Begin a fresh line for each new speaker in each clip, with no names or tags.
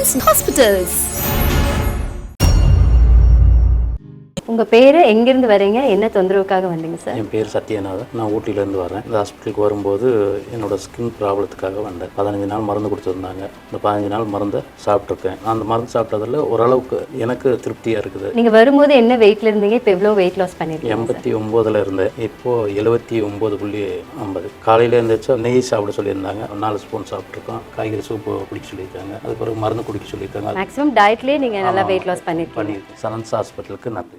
Saran's Hospitals.
உங்க பேரு எங்கிருந்து வரீங்க, என்ன தொந்தரவுக்காக வந்தீங்க சார்?
என் பேர் சத்யநாதன். நான் ஊட்டியிலேருந்து வரேன். இந்த ஹாஸ்பிட்டலுக்கு வரும்போது என்னோட ஸ்கின் ப்ராப்ளத்துக்காக வந்தேன். 15 நாள் மருந்து கொடுத்துருந்தாங்க. இந்த 15 நாள் மருந்தை சாப்பிட்ருக்கேன். அந்த மருந்து சாப்பிட்டதில் ஓரளவுக்கு எனக்கு திருப்தியாக இருக்குது.
நீங்கள் வரும்போது என்ன வெயிட்ல இருந்தீங்க, இப்போ எவ்வளோ வெயிட் லாஸ் பண்ணிருக்கீங்க?
89 இருந்தேன். இப்போது 79.50. காலையில் எழுந்திரிச்சா நெய் சாப்பிட சொல்லியிருந்தாங்க. 4 ஸ்பூன் சாப்பிட்ருக்கோம். காய்கறி சூப்பு குடிக்க சொல்லியிருக்காங்க. அது பிறகு மருந்து குடிக்க சொல்லியிருக்காங்க.
மேக்ஸிமம் டயட்லேயே நீங்கள் நல்லா வெயிட் லாஸ் பண்ணியிருக்கீங்க.
சரண்ஸ் ஹாஸ்பிட்டலுக்கு நன்றி.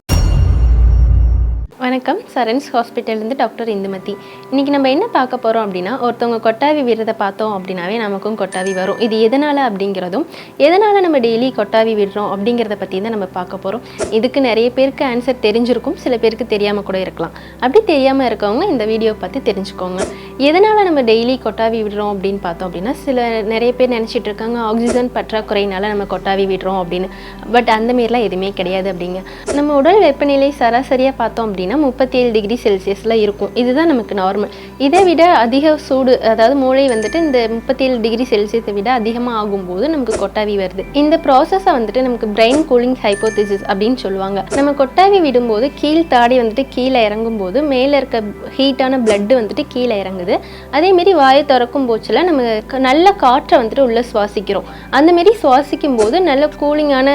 வணக்கம், சரண்ஸ் ஹாஸ்பிட்டல்லேருந்து டாக்டர் இந்துமதி. இன்றைக்கி நம்ம என்ன பார்க்க போகிறோம் அப்படின்னா, ஒருத்தவங்க கொட்டாவி விடுறதை பார்த்தோம் அப்படின்னாவே நமக்கும் கொட்டாவி வரும். இது எதனால் அப்படிங்கிறதும், எதனால் நம்ம டெய்லி கொட்டாவி விடுறோம் அப்படிங்கிறத பற்றி தான் நம்ம பார்க்க போகிறோம். இதுக்கு நிறைய பேருக்கு ஆன்சர் தெரிஞ்சிருக்கும், சில பேருக்கு தெரியாமல் கூட இருக்கலாம். அப்படி தெரியாமல் இருக்கவங்க இந்த வீடியோ பார்த்து தெரிஞ்சுக்கோங்க. எதனால் நம்ம டெய்லி கொட்டாவி விடுறோம் அப்படின்னு பார்த்தோம் அப்படின்னா, நிறைய பேர் நினச்சிட்டு இருக்காங்க ஆக்சிஜன் பற்றாக்குறையினால நம்ம கொட்டாவி விடுறோம் அப்படின்னு. பட் அந்தமாரிலாம் எதுவுமே கிடையாது அப்படிங்க. நம்ம உடல் வெப்பநிலை சராசரியாக பார்த்தோம் அப்படின்னா 37 டிகிரி செல்சியஸில் இருக்கும். இதுதான் நமக்கு நார்மல். இதை விட அதிக சூடு, அதாவது மூளை வந்துட்டு இந்த 37 டிகிரி செல்சியஸை விட அதிகமாக ஆகும்போது நமக்கு கொட்டாவி வருது. இந்த ப்ராசஸை வந்துட்டு நமக்கு பிரெயின் கூலிங் ஹைப்போதீசிஸ் அப்படின்னு சொல்லுவாங்க. நம்ம கொட்டாவி விடும்போது கீழ் தாடி வந்துட்டு கீழே இறங்கும் போது மேலே இருக்க ஹீட்டான பிளட்டு வந்துட்டு கீழே இறங்குது. அதேமாரி வாயை திறக்கும் போச்சில் நம்ம நல்ல காற்றை வந்துட்டு உள்ளே சுவாசிக்கிறோம். அந்தமாரி சுவாசிக்கும் போது நல்ல கூலிங்கான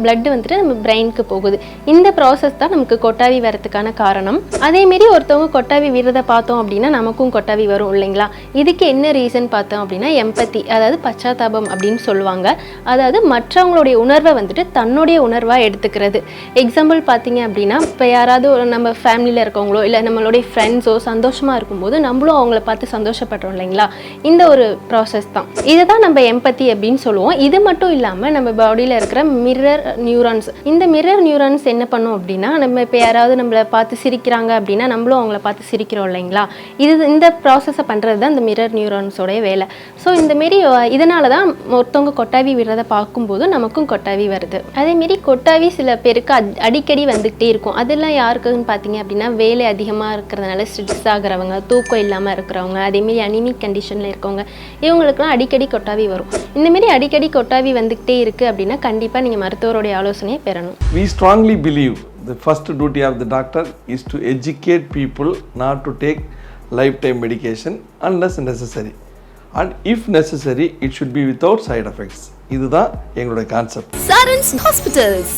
பிளட்டு வந்துட்டு நம்ம பிரெயினுக்கு போகுது. இந்த ப்ராசஸ் தான் நமக்கு கொட்டாவி வரதுக்கான காரணம். அதேமாரி ஒருத்தவங்க கொட்டாவி விடுறதை பார்த்தோம் அப்படின்னா நமக்கும் கொட்டாவி வரும் இல்லைங்களா? இதுக்கு என்ன ரீசன் பார்த்தோம் அப்படின்னா எம்பத்தி, அதாவது பச்சாத்தாபம் அப்படின்னு சொல்லுவாங்க. அதாவது மற்றவங்களுடைய உணர்வை வந்துட்டு தன்னுடைய உணர்வாக எடுத்துக்கிறது. எக்ஸாம்பிள் பார்த்தீங்க அப்படின்னா, இப்போ யாராவது நம்ம ஃபேமிலியில் இருக்கவங்களோ இல்லை நம்மளுடைய ஃப்ரெண்ட்ஸோ சந்தோஷமாக இருக்கும்போது நம்மளும் அவங்கள பார்த்து சந்தோஷப்படுறோம் இல்லைங்களா? இந்த ஒரு ப்ராசஸ் தான். இதை தான் நம்ம எம்பத்தி அப்படின்னு சொல்லுவோம். இது மட்டும் இல்லாமல் நம்ம பாடியில் இருக்கிற மிரர் நியூரான்ஸ், இந்த மிரர் நியூரான்ஸ் என்ன பண்ணும் அப்படின்னா, நம்ம இப்போ யாராவது நம்மளை பார்த்து சிரிக்கிறாங்க அப்படின்னா நம்மளும் அவங்கள பார்த்து சிரிக்கிறோம் இல்லைங்களா? இந்த ப்ராசஸை பண்ணுறது தான் இந்த மிரர் நியூரான்ஸோடைய வேலை. ஸோ இந்தமாரி இதனால தான் ஒருத்தவங்க கொட்டாவி விடுறதை பார்க்கும்போது நமக்கும் கொட்டாவி வருது. அதேமாரி கொட்டாவி சில பேருக்கு அடிக்கடி வந்துக்கிட்டே இருக்கும். அதெல்லாம் யாருக்குன்னு பார்த்தீங்க அப்படின்னா, வேலை அதிகமாக இருக்கிறதுனால ஸ்ட்ரெஸ் ஆகிறவங்க, தூக்கம் இல்லாமல் இருக்கிறவங்க, அதேமாரி அனிமிக் கண்டிஷனில் இருக்கவங்க, இவங்களுக்குலாம் அடிக்கடி கொட்டாவி வரும். இந்தமாரி அடிக்கடி கொட்டாவி வந்துக்கிட்டே இருக்குது அப்படின்னா கண்டிப்பாக நீங்கள் மருத்துவருடைய ஆலோசனையை பெறணும்.
We strongly believe the first duty of the doctor is to educate people not to take lifetime medication unless necessary, and if necessary it should be without side effects. இதுதான் எங்களுடைய கான்செப்ட்.
Saran's Hospitals.